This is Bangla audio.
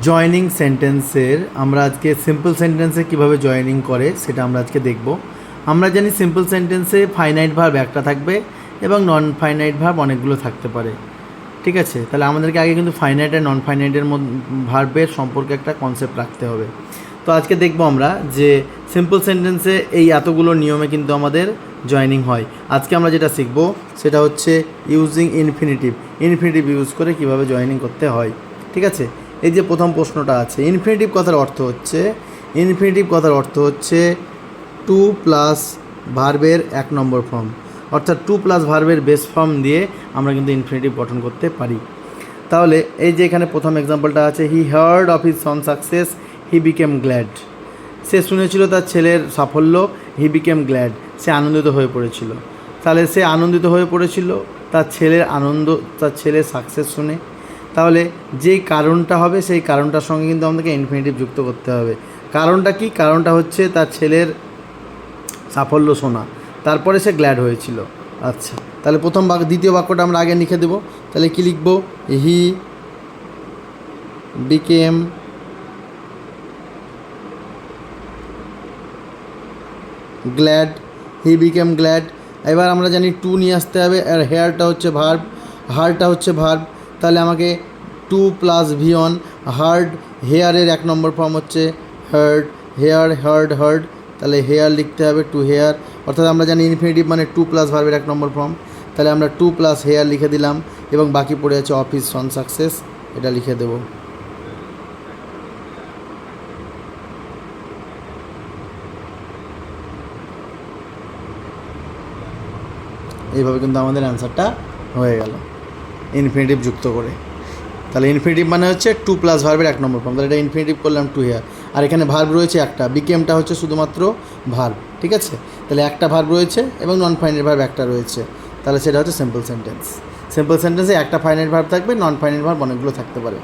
জয়েনিং সেন্টেন্সের আমরা আজকে সিম্পল সেন্টেন্সে কীভাবে জয়েনিং করে সেটা আমরা আজকে দেখব। আমরা জানি সিম্পল সেন্টেন্সে ফাইনাইট ভার্ব একটা থাকবে এবং নন ফাইনাইট ভার্ব অনেকগুলো থাকতে পারে। ঠিক আছে, তাহলে আমাদেরকে আগে কিন্তু ফাইনাইট আর নন ফাইনাইটের ভার্বের সম্পর্কে একটা কনসেপ্ট রাখতে হবে। তো আজকে দেখব আমরা যে সিম্পল সেন্টেন্সে এই এতগুলো নিয়মে কিন্তু আমাদের জয়েনিং হয়। আজকে আমরা যেটা শিখব সেটা হচ্ছে ইউজিং ইনফিনিটিভ ইউজ করে কিভাবে জয়েনিং করতে হয়। ঠিক আছে, এই যে প্রথম প্রশ্নটা আছে, ইনফিনিটিভ কথার অর্থ হচ্ছে টু প্লাস ভার্বের 1 নম্বর ফর্ম, অর্থাৎ টু প্লাস ভার্বের বেস ফর্ম দিয়ে আমরা কিন্তু ইনফিনিটিভ গঠন করতে পারি। তাহলে এই যে এখানে প্রথম এক্সাম্পলটা আছে, he heard of his son success, he became glad. সে শুনেছিল তার ছেলের সাফল্য, হি বিকেম গ্ল্যাড, সে আনন্দিত হয়ে পড়েছিল। তাহলে সে আনন্দিত হয়ে পড়েছিল তার ছেলের সাকসেস শুনে। তাহলে যেই কারণটা হবে সেই কারণটার সঙ্গে কিন্তু আমাদেরকে ইনফিনিটিভ যুক্ত করতে হবে। কারণটা কি? কারণটা হচ্ছে তার ছেলের সাফল্য শোনা, তারপরে সে গ্ল্যাড হয়েছিল। আচ্ছা, তাহলে দ্বিতীয় বাক্যটা আমরা আগে লিখে দেবো। তাহলে কি লিখব? হি বিকেম গ্ল্যাড, এবার আমরা জানি টু নিয়ে আসতে হবে, আর হেয়ারটা হচ্ছে ভার্ব, তাহলে আমাকে টু প্লাস ভিওন হার্ড, হেয়ারের 1 নম্বর ফর্ম হচ্ছে হার্ড, তাহলে হেয়ার লিখতে হবে, টু হেয়ার। অর্থাৎ আমরা জানি ইনফিনিটিভ মানে টু প্লাস ভার্বের 1 নম্বর ফর্ম, তাহলে আমরা টু প্লাস হেয়ার লিখে দিলাম এবং বাকি পড়ে আছে অফ হিজ সন সাকসেস, এটা লিখে দেব। এইভাবে কিন্তু আমাদের অ্যান্সারটা হয়ে গেল ইনফিনিটিভ যুক্ত করে। তাহলে ইনফিনিটিভ মানে হচ্ছে টু প্লাস ভার্বের 1 নম্বর ফর্ম, তাহলে এটা ইনফিনিটিভ করলাম টু হেয়ার। আর এখানে ভার্ব রয়েছে একটা, বিকেমটা হচ্ছে শুধুমাত্র ভার্ব। ঠিক আছে, তাহলে একটা ভার্ব রয়েছে এবং নন ফাইনাইট ভার্ব একটা রয়েছে, তাহলে সেটা হচ্ছে সিম্পল সেন্টেন্সে একটা ফাইনাইট ভার্ব থাকবে, নন ফাইনাইট ভার্ব অনেকগুলো থাকতে পারে।